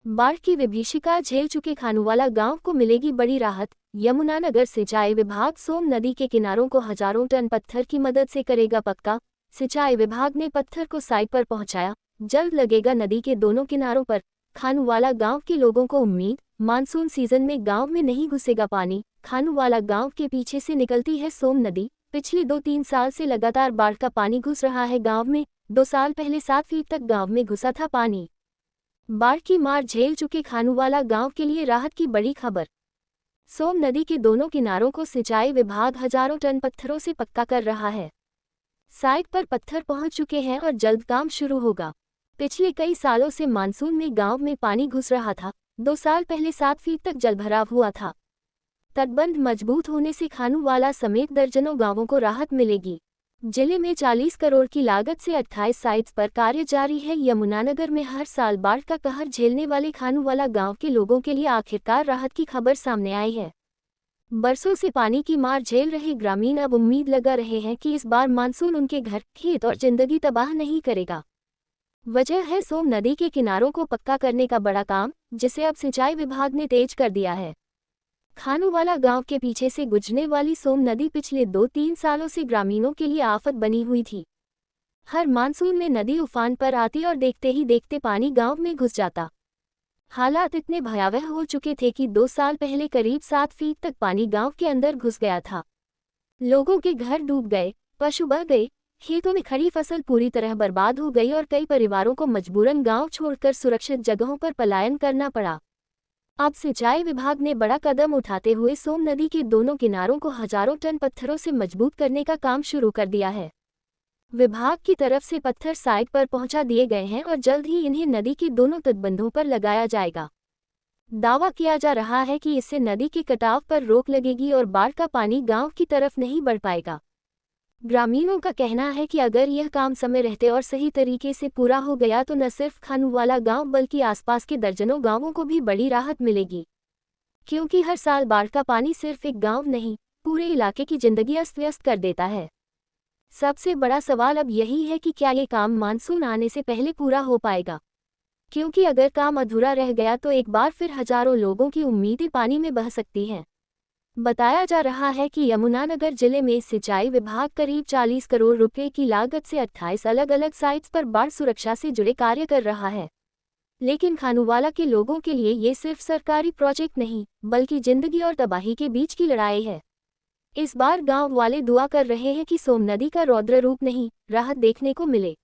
बाढ़ की विभीषिका झेल चुके खानूवाला गांव को मिलेगी बड़ी राहत। यमुनानगर सिंचाई विभाग सोम नदी के किनारों को हजारों टन पत्थर की मदद से करेगा पक्का। सिंचाई विभाग ने पत्थर को साइट पर पहुंचाया, जल्द लगेगा नदी के दोनों किनारों पर। खानूवाला गांव के लोगों को उम्मीद, मानसून सीजन में गांव में नहीं घुसेगा पानी। खानूवाला गांव के पीछे से निकलती है सोम नदी। पिछले 2-3 साल से लगातार बाढ़ का पानी घुस रहा है गांव में। 2 साल पहले 7 फीट तक गांव में घुसा था पानी। बाढ़ की मार झेल चुके खानूवाला गांव के लिए राहत की बड़ी खबर। सोम नदी के दोनों किनारों को सिंचाई विभाग हजारों टन पत्थरों से पक्का कर रहा है। साइट पर पत्थर पहुंच चुके हैं और जल्द काम शुरू होगा। पिछले कई सालों से मानसून में गांव में पानी घुस रहा था। 2 साल पहले 7 फीट तक जलभराव हुआ था। तटबंध मजबूत होने से खानूवाला समेत दर्जनों गांवों को राहत मिलेगी। जिले में 40 करोड़ की लागत से 28 साइट्स पर कार्य जारी है। यमुनानगर में हर साल बाढ़ का कहर झेलने वाले खानूवाला गांव के लोगों के लिए आखिरकार राहत की खबर सामने आई है। बरसों से पानी की मार झेल रहे ग्रामीण अब उम्मीद लगा रहे हैं कि इस बार मानसून उनके घर, खेत और जिंदगी तबाह नहीं करेगा। वजह है सोम नदी के किनारों को पक्का करने का बड़ा काम, जिसे अब सिंचाई विभाग ने तेज कर दिया है। खानूवाला गांव के पीछे से गुजरने वाली सोम नदी पिछले 2-3 सालों से ग्रामीणों के लिए आफत बनी हुई थी। हर मानसून में नदी उफान पर आती और देखते ही देखते पानी गांव में घुस जाता। हालात इतने भयावह हो चुके थे कि 2 साल पहले करीब 7 फीट तक पानी गांव के अंदर घुस गया था। लोगों के घर डूब गए, पशु बह गए, खेतों में खड़ी फसल पूरी तरह बर्बाद हो गई और कई परिवारों को मजबूरन गांव छोड़कर सुरक्षित जगहों पर पलायन करना पड़ा। अब सिंचाई विभाग ने बड़ा कदम उठाते हुए सोम नदी के दोनों किनारों को हजारों टन पत्थरों से मजबूत करने का काम शुरू कर दिया है। विभाग की तरफ से पत्थर साइट पर पहुंचा दिए गए हैं और जल्द ही इन्हें नदी के दोनों तटबंधों पर लगाया जाएगा। दावा किया जा रहा है कि इससे नदी के कटाव पर रोक लगेगी और बाढ़ का पानी गांव की तरफ नहीं बढ़ पाएगा। ग्रामीणों का कहना है कि अगर यह काम समय रहते और सही तरीके से पूरा हो गया तो न सिर्फ खानूवाला गांव बल्कि आसपास के दर्जनों गांवों को भी बड़ी राहत मिलेगी। क्योंकि हर साल बाढ़ का पानी सिर्फ एक गांव नहीं, पूरे इलाके की जिंदगी अस्त व्यस्त कर देता है। सबसे बड़ा सवाल अब यही है कि क्या ये काम मानसून आने से पहले पूरा हो पाएगा। क्योंकि अगर काम अधूरा रह गया तो एक बार फिर हजारों लोगों की उम्मीदें पानी में बह सकती हैं। बताया जा रहा है कि यमुनानगर जिले में सिंचाई विभाग करीब 40 करोड़ रुपए की लागत से 28 अलग अलग साइट्स पर बाढ़ सुरक्षा से जुड़े कार्य कर रहा है। लेकिन खानूवाला के लोगों के लिए ये सिर्फ सरकारी प्रोजेक्ट नहीं, बल्कि जिंदगी और तबाही के बीच की लड़ाई है। इस बार गांव वाले दुआ कर रहे हैं कि सोम नदी का रौद्र रूप नहीं, राहत देखने को मिले।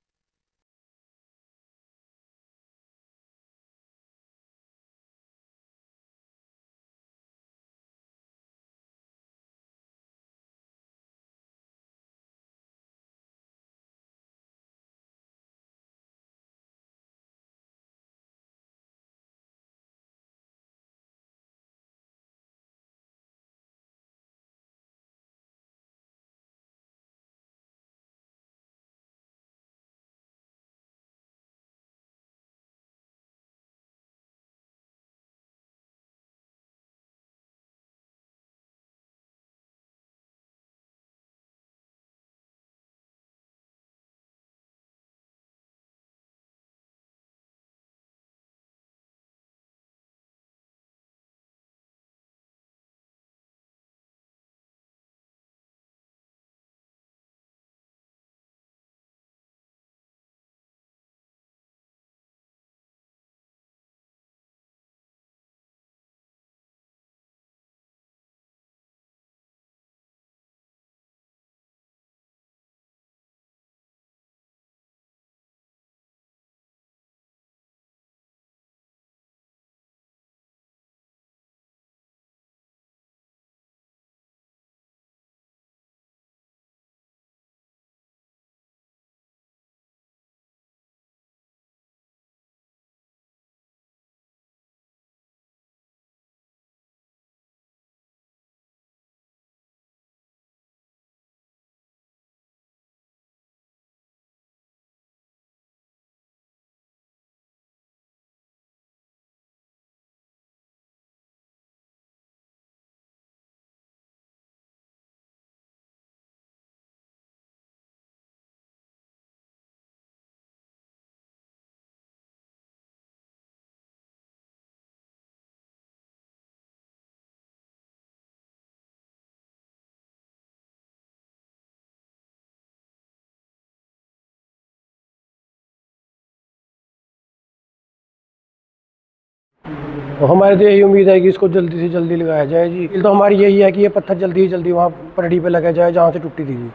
तो हमारी तो यही उम्मीद है कि इसको जल्दी से जल्दी लगाया जाए जी। तो हमारी यही है कि ये पत्थर जल्दी से जल्दी वहाँ पटड़ी पे लगाया जाए जहाँ से टूटी थी जी।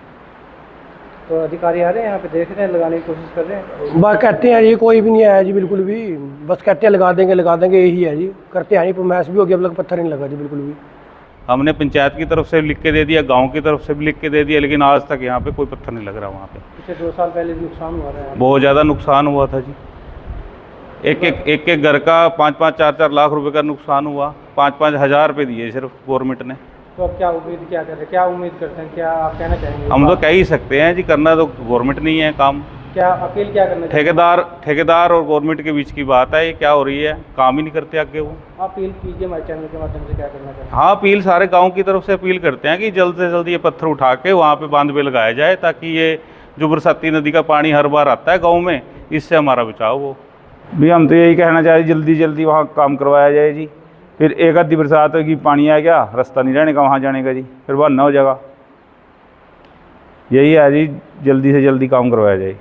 तो अधिकारी आ रहे हैं यहाँ पे, देख रहे हैं, लगाने की कोशिश कर रहे हैं? बस कहते हैं जी, कोई भी नहीं आया जी बिल्कुल भी। बस कहते हैं लगा देंगे यही है जी। करते हैं नहीं, प्रमैस भी हो गया, अब तक पत्थर नहीं लगा जी बिल्कुल भी। हमने पंचायत की तरफ से लिख के दे दिया, गांव की तरफ से भी लिख के दे दिया, लेकिन आज तक यहाँ पे कोई पत्थर नहीं लग रहा वहाँ पे। पिछले 2 साल पहले भी नुकसान हुआ था। बहुत ज़्यादा नुकसान हुआ था जी। एक घर का 5-5, 4-4 लाख रुपए का नुकसान हुआ। 5-5 हज़ार रुपये दिए सिर्फ गवर्नमेंट ने। तो अब क्या उम्मीद क्या कर रहे हैं, क्या उम्मीद करते हैं, क्या आप कहना चाहेंगे? हम तो कह ही सकते हैं जी, करना तो गवर्नमेंट नहीं है काम। क्या अपील क्या करना चाहेंगे? ठेकेदार और गवर्नमेंट के बीच की बात है, ये क्या हो रही है, काम ही नहीं करते आगे वो। अपील कीजिए हमारे चैनल के माध्यम से, क्या करना चाहेंगे? हाँ, अपील सारे गांव की तरफ से अपील करते हैं कि जल्द से जल्द ये पत्थर उठा के वहाँ पे बांध पे लगाया जाए, ताकि ये जो बरसाती नदी का पानी हर बार आता है गाँव में, इससे हमारा बचाव हो। भी हम तो यही कहना चाह रहे जल्दी जल्दी वहाँ काम करवाया जाए जी। फिर एक आधी बरसात होगी, पानी आ गया, रास्ता नहीं रहने का वहाँ जाने का जी, फिर बहाना हो जाएगा। यही है जी, जल्दी से जल्दी काम करवाया जाए।